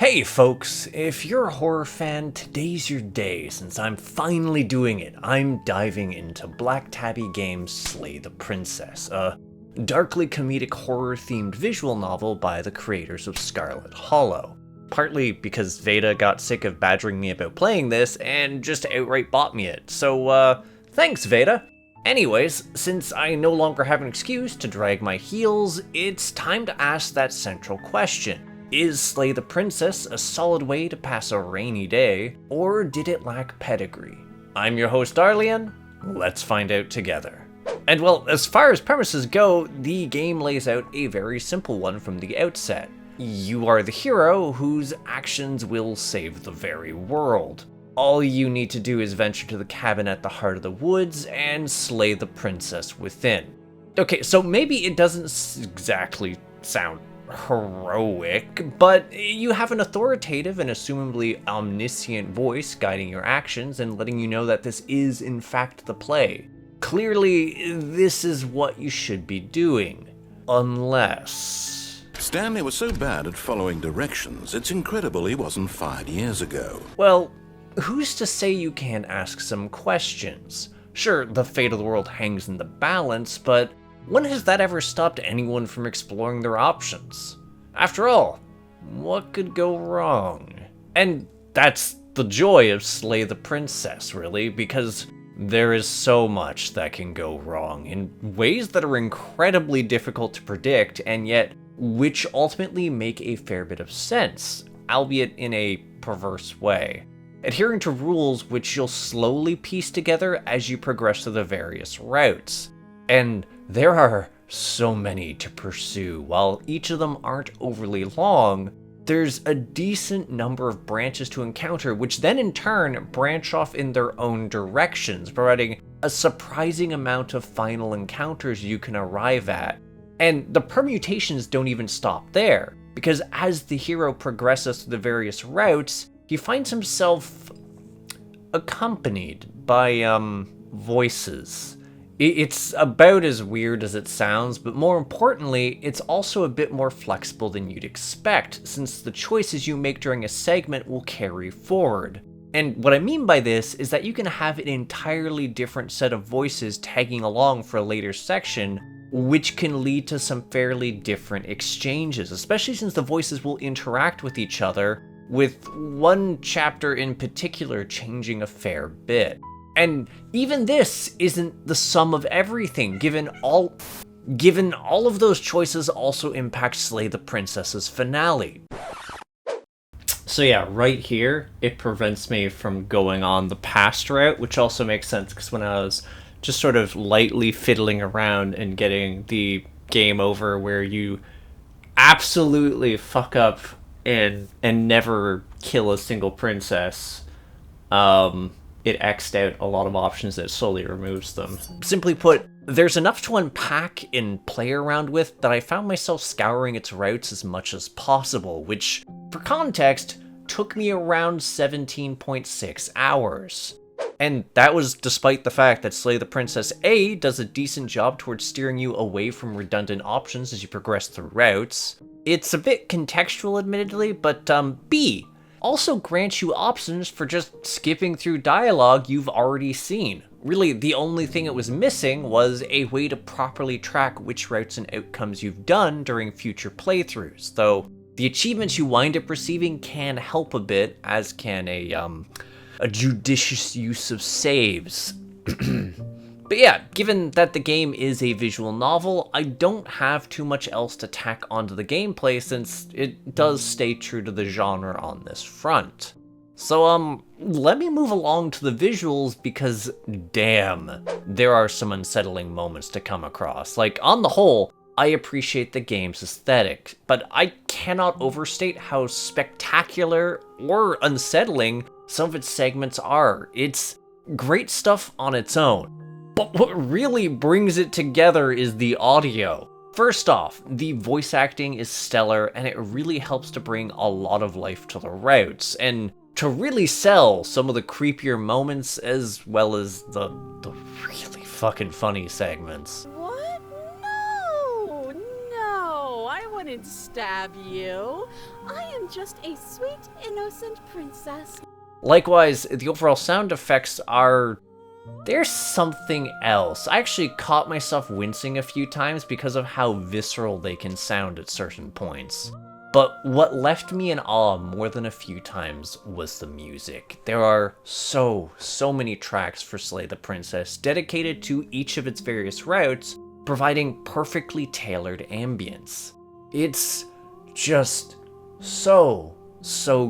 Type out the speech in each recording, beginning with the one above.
Hey folks, if you're a horror fan, today's your day since I'm finally doing it. I'm diving into Black Tabby Games' Slay the Princess, a darkly comedic horror-themed visual novel by the creators of Scarlet Hollow. Partly because Veda got sick of badgering me about playing this and just outright bought me it, so thanks Veda! Anyways, since I no longer have an excuse to drag my heels, it's time to ask that central question. Is Slay the Princess a solid way to pass a rainy day, or did it lack pedigree? I'm your host Darlian, let's find out together. And well, as far as premises go, the game lays out a very simple one from the outset. You are the hero whose actions will save the very world. All you need to do is venture to the cabin at the heart of the woods and slay the princess within. Okay, so maybe it doesn't exactly sound heroic, but you have an authoritative and assumably omniscient voice guiding your actions and letting you know that this is in fact the play. Clearly, this is what you should be doing. Unless... Stanley was so bad at following directions, it's incredible he wasn't fired years ago. Well, who's to say you can't ask some questions? Sure, the fate of the world hangs in the balance, but when has that ever stopped anyone from exploring their options? After all, what could go wrong? And that's the joy of Slay the Princess, really, because there is so much that can go wrong in ways that are incredibly difficult to predict, and yet which ultimately make a fair bit of sense, albeit in a perverse way, adhering to rules which you'll slowly piece together as you progress through the various routes. And there are so many to pursue. While each of them aren't overly long, there's a decent number of branches to encounter, which then in turn branch off in their own directions, providing a surprising amount of final encounters you can arrive at. And the permutations don't even stop there, because as the hero progresses through the various routes, he finds himself accompanied by, voices. It's about as weird as it sounds, but more importantly, it's also a bit more flexible than you'd expect, since the choices you make during a segment will carry forward. And what I mean by this is that you can have an entirely different set of voices tagging along for a later section, which can lead to some fairly different exchanges, especially since the voices will interact with each other, with one chapter in particular changing a fair bit. And even this isn't the sum of everything, given all of those choices also impact Slay the Princess's finale. So yeah, right here, it prevents me from going on the past route, which also makes sense, because when I was just sort of lightly fiddling around and getting the game over where you absolutely fuck up and never kill a single princess, it X'd out a lot of options that slowly removes them. Simply put, there's enough to unpack and play around with that I found myself scouring its routes as much as possible, which, for context, took me around 17.6 hours. And that was despite the fact that Slay the Princess A does a decent job towards steering you away from redundant options as you progress through routes. It's a bit contextual admittedly, but B also grants you options for just skipping through dialogue you've already seen. Really, the only thing it was missing was a way to properly track which routes and outcomes you've done during future playthroughs, though the achievements you wind up receiving can help a bit, as can a judicious use of saves. But yeah, given that the game is a visual novel, I don't have too much else to tack onto the gameplay since it does stay true to the genre on this front. So let me move along to the visuals because damn, there are some unsettling moments to come across. Like, on the whole, I appreciate the game's aesthetic, but I cannot overstate how spectacular or unsettling some of its segments are. It's great stuff on its own. But what really brings it together is the audio. First off, the voice acting is stellar and it really helps to bring a lot of life to the routes and to really sell some of the creepier moments as well as the really fucking funny segments. What? No, I run and stab you. I am just a sweet, innocent princess. Likewise, the overall sound effects are... there's something else. I actually caught myself wincing a few times because of how visceral they can sound at certain points. But what left me in awe more than a few times was the music. There are so many tracks for Slay the Princess dedicated to each of its various routes, providing perfectly tailored ambience. It's just so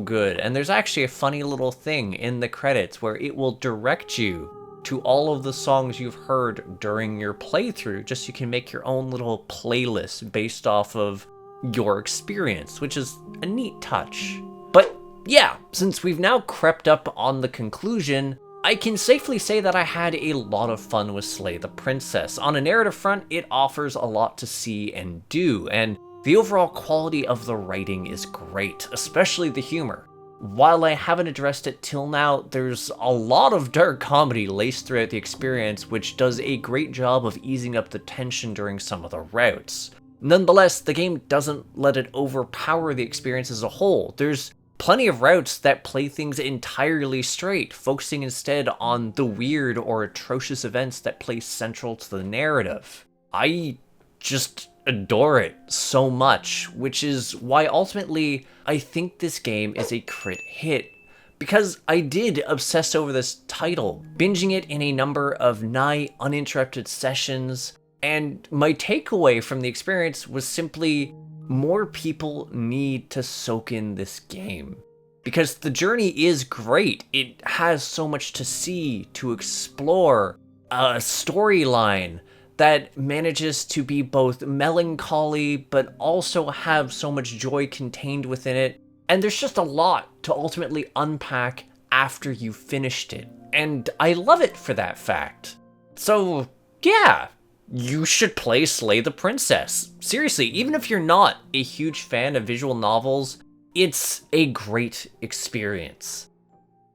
good. And there's actually a funny little thing in the credits where it will direct you to all of the songs you've heard during your playthrough, just so you can make your own little playlist based off of your experience, which is a neat touch. But yeah, since we've now crept up on the conclusion, I can safely say that I had a lot of fun with Slay the Princess. On a narrative front, it offers a lot to see and do, and the overall quality of the writing is great, especially the humor. While I haven't addressed it till now, there's a lot of dark comedy laced throughout the experience, which does a great job of easing up the tension during some of the routes. Nonetheless, the game doesn't let it overpower the experience as a whole. There's plenty of routes that play things entirely straight, focusing instead on the weird or atrocious events that play central to the narrative. I just adore it so much, which is why ultimately I think this game is a crit hit. Because I did obsess over this title, binging it in a number of nigh uninterrupted sessions, and my takeaway from the experience was simply more people need to soak in this game. Because the journey is great. It has so much to see, to explore, a storyline that manages to be both melancholy but also have so much joy contained within it. And there's just a lot to ultimately unpack after you've finished it. And I love it for that fact. So yeah, you should play Slay the Princess. Seriously, even if you're not a huge fan of visual novels, it's a great experience.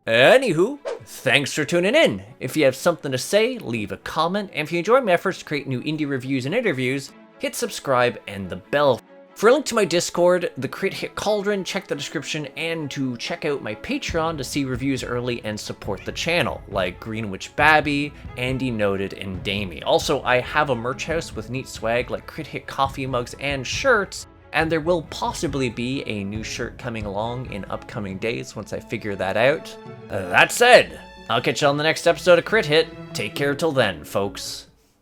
Anywho, thanks for tuning in. If you have something to say, leave a comment, and if you enjoy my efforts to create new indie reviews and interviews, hit subscribe and the bell. For a link to my Discord, the Crit Hit Cauldron, check the description, and to check out my Patreon to see reviews early and support the channel, like Greenwich Babby, Andy Noted, and Damie. Also, I have a merch house with neat swag like Crit Hit coffee mugs and shirts, and there will possibly be a new shirt coming along in upcoming days once I figure that out. That said, I'll catch you on the next episode of Crit Hit. Take care till then, folks.